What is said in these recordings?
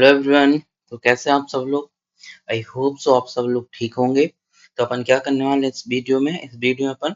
Hello everyone. तो कैसे हैं आप सब लोग? आई होप सो आप सब लोग ठीक होंगे। तो अपन क्या करने वाले हैं इस वीडियो में अपन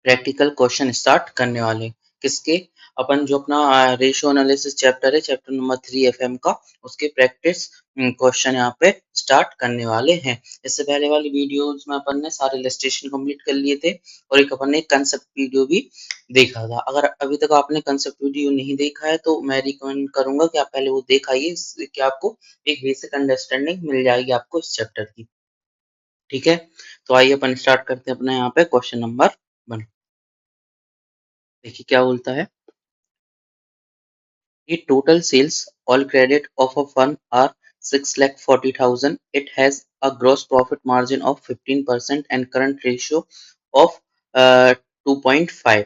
प्रैक्टिकल क्वेश्चन स्टार्ट करने वाले हैं। किसके? अपन जो अपना रेशियो एनालिसिस चैप्टर है, चैप्टर नंबर 3 एफएम का, उसके प्रैक्टिस क्वेश्चन यहाँ पे स्टार्ट करने वाले हैं। इससे पहले वाली वीडियोस में अपन ने सारे इलस्ट्रेशन कंप्लीट कर लिए थे और एक अपन ने कंसेप्ट वीडियो भी देखा था। अगर अभी तक आपने कंसेप्ट वीडियो नहीं देखा है तो मैं रिकमेंड करूंगा कि आप पहले वो देखाइए, इससे कि आपको एक बेसिक अंडरस्टैंडिंग मिल जाएगी आपको इस चैप्टर की। ठीक है, तो आइए अपन स्टार्ट करते हैं अपना यहाँ पे क्वेश्चन नंबर 1। देखिए क्या बोलता है। The total sales, all credit of a fund are 6,40,000. It has a gross profit margin of 15% and current ratio of 2.5.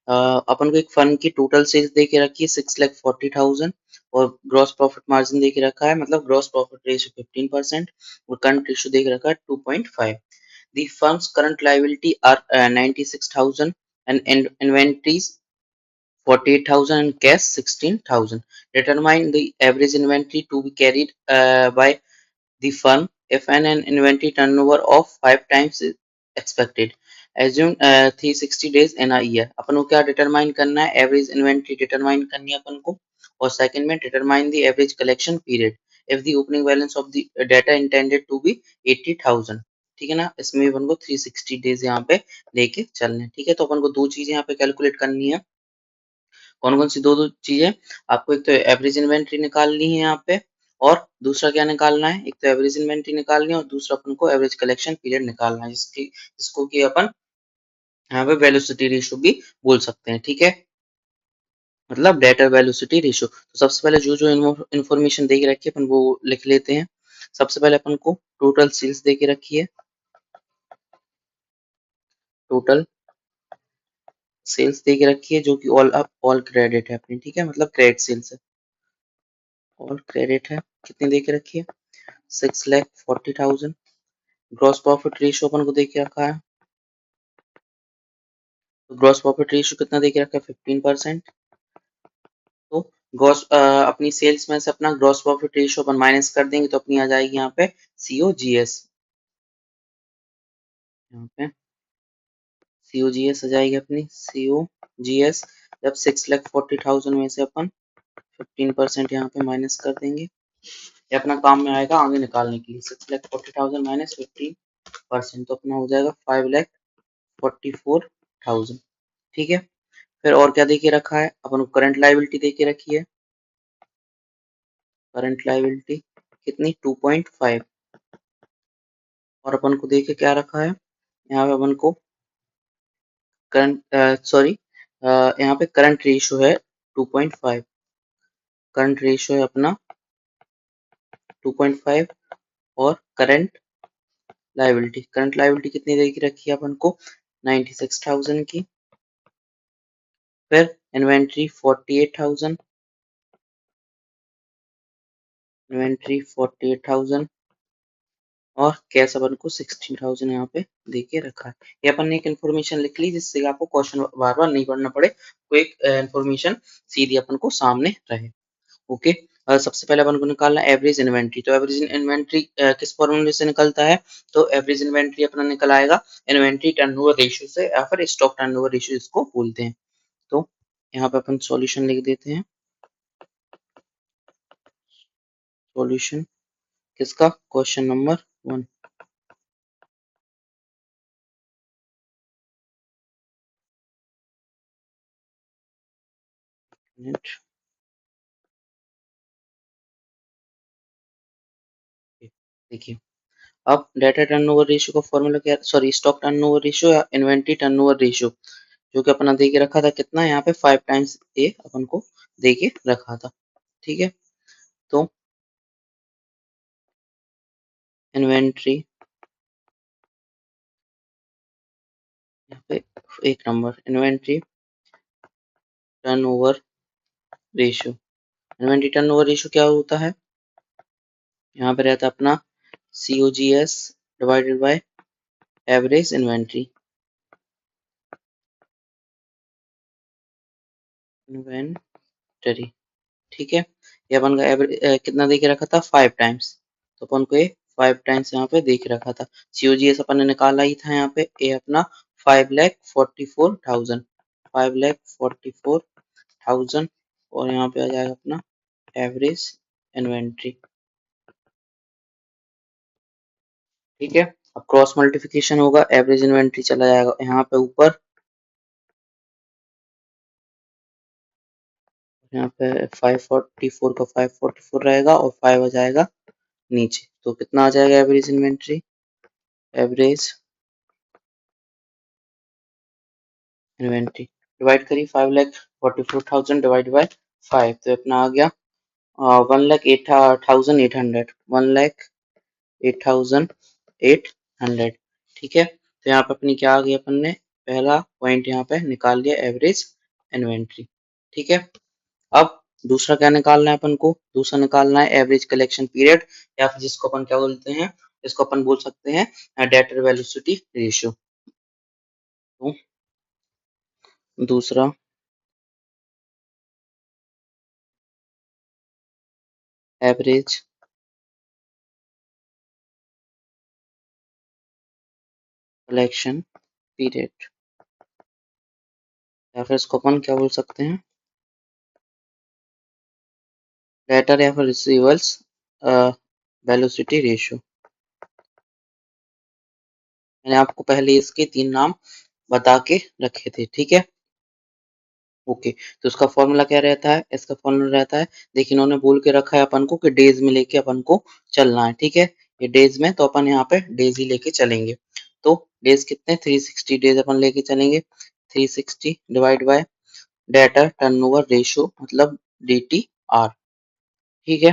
अपन को एक फंड की टोटल सेल्स दे के रखी है 6,40,000 और ग्रॉस प्रॉफिट मार्जिन दे के रखा है, मतलब ग्रॉस प्रॉफिट रेशियो 15% और करंट रेशियो दे के रखा है 2.5. The firm's current liability are 96,000 and inventories 48,000 and cash 16,000. Determine the average inventory to be carried by the firm if an inventory turnover of 5 times is expected. Assume 360 days in a year. अपन को क्या determine करना है? Average inventory determine करनी है अपन को। और second में determine the average collection period if the opening balance of the debtor intended to be 80,000। ठीक है ना, इसमें अपन को 360 डेज यहाँ पे लेके चलने। ठीक है, तो अपन को दो चीजें यहाँ पे कैलकुलेट करनी है। कौन कौन सी दो दो चीजें? आपको एक तो एवरेज इन्वेंट्री निकालनी है यहाँ पे, और दूसरा क्या निकालना है? एक तो एवरेज इन्वेंट्री निकालनी है और दूसरा अपन को एवरेज कलेक्शन पीरियड निकालना है, जिसको कि अपन यहाँ पे वेलोसिटी रेशियो भी बोल सकते हैं। ठीक है, मतलब डेटर वेलोसिटी रेशियो। तो सबसे पहले जो जो इन्फॉर्मेशन दे के रखी है अपन वो लिख लेते हैं। सबसे पहले अपन को टोटल सेल्स दे के रखी है, टोटल सेल्स दे के रखी है जो कि ऑल क्रेडिट है अपनी। ठीक है, मतलब क्रेडिट सेल्स है, ऑल क्रेडिट है। कितनी दे के रखी है? 6,40,000। ग्रॉस प्रॉफिट रेशियो अपन को दे के रखा है, तो ग्रॉस प्रॉफिट रेशियो कितना दे के रखा है? 15%। तो ग्रॉस अपनी सेल्स में से अपना ग्रॉस प्रॉफिट रेशियो अपन माइनस कर देंगे तो अपनी आ जाएगी यहाँ पे COGS। यहाँ पे COGS आ जाएगी अपनी COGS। जब 6,40,000 में से अपन 15% यहाँ पे माइनस कर देंगे, ये अपना काम में आएगा आगे निकालने के लिए। 6,40,000 माइनस 15% तो अपना हो जाएगा 5,44,000। ठीक है, फिर और क्या देके रखा है? अपन को करंट लायबिलिटी देके रखी है। करंट लायबिलिटी कितनी? 2.5। और अपन को देके क्या रखा है? यहाँ पे अपन को करंट यहाँ पे करंट रेशियो है 2.5। करंट रेशियो है अपना 2.5 और करंट लायबिलिटी कितनी देके रखी है अपन को? 96,000 की। फिर इन्वेंट्री 48,000, इन्वेंट्री 48,000 और कैश अपन को 16,000 यहाँ पे देके रखा है। ये अपन ने एक इन्फॉर्मेशन लिख ली जिससे आपको क्वेश्चन बार बार नहीं पढ़ना पड़े, कोई एक इन्फॉर्मेशन सीधी अपन को सामने रहे। ओके, सबसे पहले अपन को निकालना है एवरेज इन्वेंट्री। तो एवरेज इन्वेंट्री किस फॉर्मूले से निकलता है? तो एवरेज इन्वेंट्री अपना निकल आएगा इन्वेंट्री टर्नओवर रेशियो से, या फिर स्टॉक टर्नओवर रेशियो इसको बोलते हैं। तो यहाँ पे अपन सॉल्यूशन लिख देते हैं। सॉल्यूशन किसका? Question number 1। देखिए, अब डेटा टर्नओवर रेशियो का फॉर्मूला क्या? सॉरी, स्टॉक टर्नओवर रेशियो या इन्वेंट्री टर्नओवर रेशियो, जो कि अपना दे के रखा था कितना? यहाँ पे 5 टाइम्स ए अपन को दे के रखा था। ठीक है, तो इन्वेंट्री यहाँ पे एक number, inventory turnover ratio. Inventory turnover ratio क्या होता है? यहाँ पे रहता है अपना COGS divided by average inventory. Inventory, ठीक है, ये अपन का एवरेज कितना दे के रखा था 5 टाइम्स, तो अपन को ये 5 टाइम्स यहाँ पे दे के रखा था। COGS अपन ने निकाला ही था यहाँ पे, ये अपना 5,44,000, 5,44,000 और यहाँ पे आ जाएगा अपना एवरेज इन्वेंट्री। ठीक है, अब क्रॉस मल्टीप्लिकेशन होगा, एवरेज इन्वेंट्री चला जाएगा यहाँ पे ऊपर, यहाँ पे 544 का 544 रहेगा और 5 आ जाएगा नीचे, तो कितना आ जाएगा average inventory, average inventory divide करिए 5,44,000 डिवाइड बाय 5, तो अपना आ गया 1,08,800, 1,08,800। ठीक है, तो यहाँ पे अपनी क्या आ गई, अपन ने पहला पॉइंट यहाँ पे निकाल लिया एवरेज इन्वेंट्री। ठीक है, अब दूसरा क्या निकालना है अपन को, दूसरा निकालना है एवरेज कलेक्शन पीरियड, या फिर जिसको अपन क्या बोलते हैं, इसको अपन बोल सकते हैं डेटर वेलोसिटी रेशियो। तो दूसरा एवरेज कलेक्शन पीरियड, या फिर इसको अपन क्या बोल सकते हैं, डेटर या फिर रिसीवल्स वेलोसिटी रेशियो। मैंने आपको पहले इसके 3 नाम बता के रखे थे। ठीक है, ओके, तो इसका फॉर्मूला क्या रहता है, इसका फॉर्मूला रहता है, देखिए इन्होंने बोल के रखा है अपन को कि डेज में लेके अपन को चलना है। ठीक है, ये डेज में, तो अपन यहाँ पे डेज ही लेके चलेंगे। तो डेज कितने, 360 डेज अपन लेके चलेंगे, 360 divide by data turnover ratio मतलब DTR। ठीक है,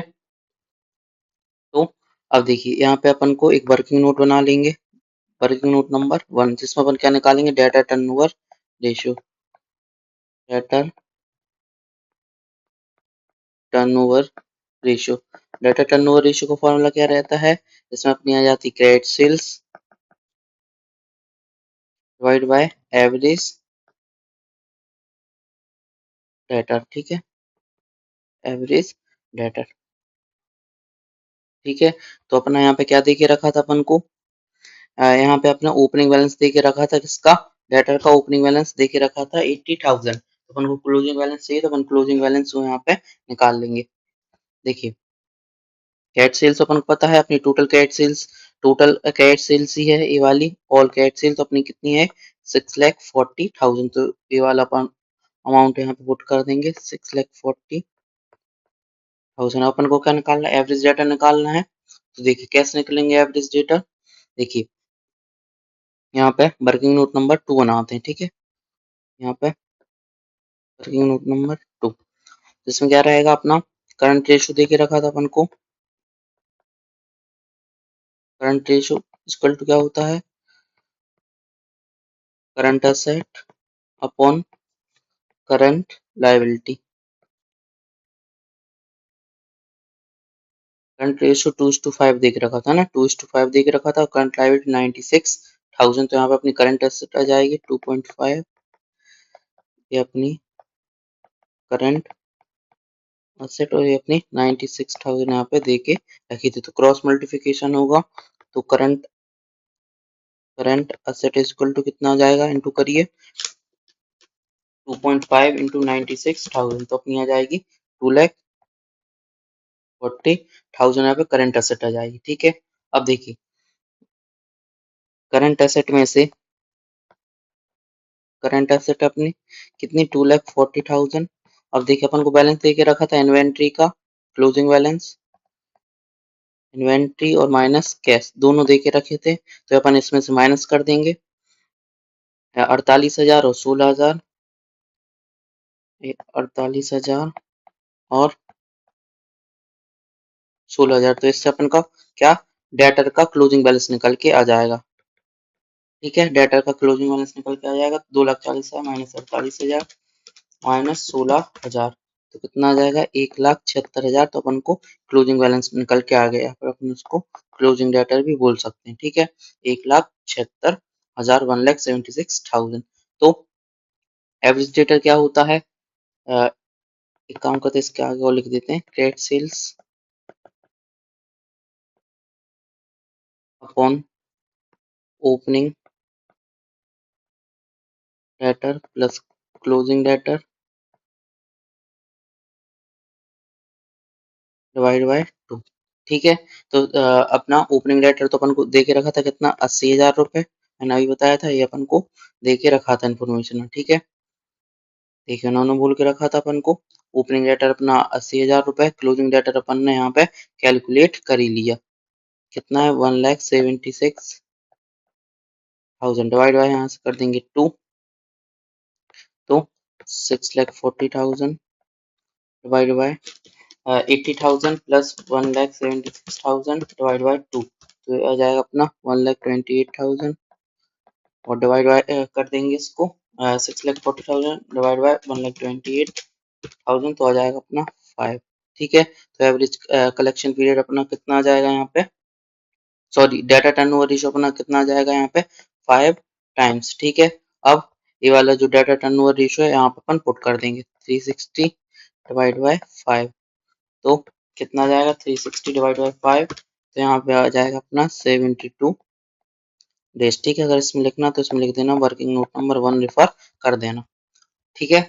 तो अब देखिए यहाँ पे अपन को एक वर्किंग नोट बना लेंगे, वर्किंग नोट नंबर 1, जिसमें अपन क्या निकालेंगे, debtor turnover ratio, debtor turnover ratio, debtor turnover ratio का फॉर्मूला क्या रहता है, इसमें अपनी आ जाती credit sales divide by average debtor. ठीक है, एवरेज डेटा। ठीक है, तो अपना यहाँ पे क्या दे के रखा था अपन को, यहाँ पे अपना ओपनिंग बैलेंस दे के रखा था, किसका, डेटर का ओपनिंग बैलेंस दे के रखा था 80,000, तो अपन को क्लोजिंग बैलेंस चाहिए, तो अपन क्लोजिंग बैलेंस को यहाँ पे निकाल लेंगे। देखिए कैट सेल्स अपन को पता है अपनी total cat sales, total cat sales ही है ये वाली, ऑल कैट सेल्स अपनी कितनी है 6,40,000, तो ये वाला अपन अमाउंट यहाँ पे पुट कर देंगे 6,40,000। अपन को क्या निकालना है, एवरेज डेटा निकालना है, तो देखिए कैसे निकलेंगे एवरेज डेटा। देखिए यहाँ पे वर्किंग नोट नंबर 2 बनाते हैं। ठीक है, यहाँ पे वर्किंग नोट नंबर 2, जिसमें क्या रहेगा अपना करंट रेशो दे के रखा था अपन को, करंट रेशो इक्वल टू क्या होता है, current asset upon current liability. Current ratio 2:5 दे के रखा था ना, 2:5 दे के रखा था, करंट लायबिलिटी 96,000, तो यहाँ पे अपनी करंट एसेट आ जाएगी 2.5, ये अपनी करंट एसेट, और ये अपनी 96,000 यहाँ पे दे के रखी थी, तो क्रॉस मल्टीप्लिकेशन होगा, तो करंट एसेट इक्वल टू कितना आ जाएगा, इंटू करिए 2.5 इंटू 96,000, तो अपनी आ जाएगी 2,40,000 यहाँ पे करंट एसेट आ जाएगी। ठीक है, अब देखिए करंट एसेट में से करंट एसेट अपनी कितनी 2,40,000, अब देखिए अपन को बैलेंस दे के रखा था इन्वेंट्री का, क्लोजिंग बैलेंस, इन्वेंट्री और माइनस कैश दोनों दे के रखे थे, तो अपन इसमें से माइनस कर देंगे 48,000 और 16,000, 48,000 और 16,000, तो इससे अपन का क्या डेटर का क्लोजिंग बैलेंस निकल के आ जाएगा। ठीक है, डेटर का क्लोजिंग बैलेंस निकल के आ जाएगा 2,40,000 माइनस 48,000 माइनस 16,000, तो कितना आ जाएगा 1,76,000, तो अपन को क्लोजिंग बैलेंस निकल के आ गया, फिर अपन उसको क्लोजिंग डेटर भी बोल सकते हैं। ठीक है, 1,76,000, 1,76,000, तो एवरेज डेटर क्या होता है, एक काम करते हैं, इसके आगे और लिख देते हैं credit sales upon opening debtor plus closing debtor divide by 2। ठीक है, तो अपना ओपनिंग डेटर तो अपन को दे के रखा था कितना, 80,000 रुपये। मैंने अभी बताया था, ये अपन को दे के रखा था इन्फॉर्मेशन में। ठीक है, देखिए उन्होंने बोल के रखा था अपन को ओपनिंग डेटर अपना 80,000 रुपये, क्लोजिंग डेटर अपन ने यहाँ पे कैलकुलेट कर ही लिया, कितना है 1,76,000 डिवाइड बाय यहाँ से कर देंगे 2, तो 6,40,000 divide by 80,000 plus 1,76,000 divide by 2, तो ये आ जाएगा अपना 1,28,000 और डिवाइड बाय कर देंगे इसको 6,40,000 डिवाइड बाय 1,28,000, तो आ जाएगा अपना 5। ठीक है, तो एवरेज कलेक्शन पीरियड अपना कितना आ जाएगा यहाँ पे, सॉरी डाटा टर्नओवर रेशियो अपना कितना आ जाएगा यहाँ पे 5 टाइम्स। ठीक है, अब ये वाला जो डाटा टर्नओवर रेशियो है यहाँ पे अपन पुट कर देंगे 360 डिवाइड बाय 5, तो कितना आ जाएगा 360 डिवाइड बाय 5, तो यहाँ पे आ जाएगा अपना 72 डेज। ठीक है, अगर इसमें लिखना तो इसमें लिख देना वर्किंग नोट नंबर 1 रेफर कर देना। ठीक है,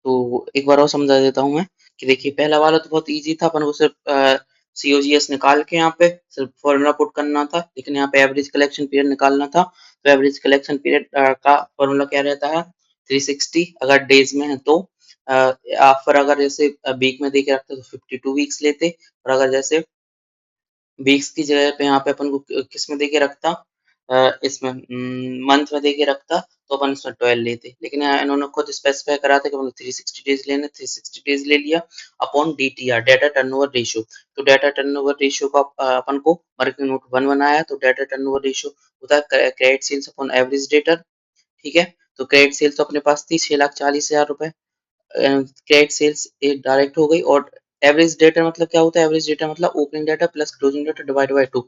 तो एक बार और समझा देता हूँ मैं कि देखिए पहला वाला तो बहुत इजी था, अपन को सिर्फ सीओजीएस निकाल के यहाँ पे सिर्फ फॉर्मूला पुट करना था, लेकिन यहाँ पे एवरेज कलेक्शन पीरियड निकालना था। तो एवरेज कलेक्शन पीरियड का फॉर्मूला क्या रहता है 360, अगर डेज में है तो फिर अगर जैसे वीक में देके रखते तो 52 वीक्स लेते, और अगर जैसे वीक्स की जगह पे यहाँ पे अपन को किस में देके रखता इसमें मंथ में देके रखता, तो अपन इसमें 12 लेते, लेकिन यहाँ इन्होंने खुद स्पेसिफाई करा था कि मतलब 360 डेज लेने, 360 डेज ले लिया upon DTR data turnover ratio. तो डाटा टर्नओवर रेशियो का अपन को वर्किंग नोट 1 बनाया, तो डाटा टर्नओवर रेशियो होता है credit sales upon average debtor. ठीक है, तो क्रेडिट सेल्स तो अपने पास थी 6,40,000 रुपए, क्रेडिट सेल्स एक डायरेक्ट हो गई, और एवरेज डेटा मतलब क्या होता है, एवरेज डेटा मतलब opening data plus closing data divide by 2।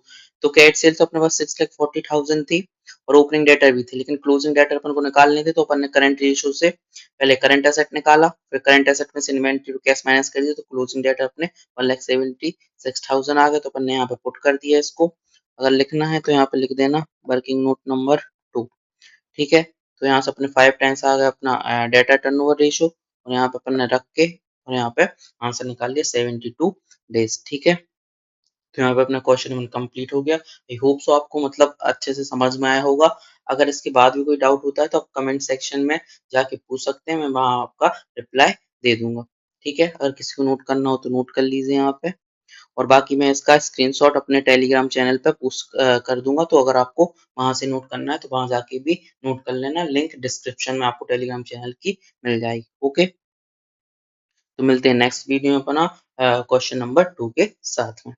तो क्रेडिट सेल्स अपने पास 6,40,000 थी और ओपनिंग डेटा भी थी, लेकिन क्लोजिंग डेटा अपन को निकालने थे, तो अपन ने करंट रेशियो से पहले करंट एसेट निकाला, फिर करंट एसेट में से इन्वेंटरी कैश माइनस कर दिया, तो क्लोजिंग डेटा अपने 1,76,000 आ गए, तो अपन ने यहाँ पे पुट कर दिया इसको। अगर लिखना है तो यहाँ पे लिख देना वर्किंग नोट नंबर 2। ठीक है, तो यहाँ से अपने 5 टाइम्स आ गया अपना डेटा टर्नओवर रेशियो, और यहाँ पे अपन ने रख के और यहाँ पे आंसर निकाल लिया 72 डेज। ठीक है, तो यहाँ पे अपना क्वेश्चन वन कंप्लीट हो गया। आई होप सो आपको मतलब अच्छे से समझ में आया होगा। अगर इसके बाद भी कोई डाउट होता है तो आप कमेंट सेक्शन में जाके पूछ सकते हैं, मैं वहाँ आपका रिप्लाई दे दूंगा। ठीक है, अगर किसी को नोट करना हो तो नोट कर लीजिए यहाँ पे, और बाकी मैं इसका स्क्रीनशॉट अपने टेलीग्राम चैनल पे पोस्ट कर दूंगा, तो अगर आपको वहां से नोट करना है तो वहां जाके भी नोट कर लेना, लिंक डिस्क्रिप्शन में आपको टेलीग्राम चैनल की मिल जाएगी। ओके, तो मिलते हैं नेक्स्ट वीडियो में अपना क्वेश्चन नंबर 2 के साथ में।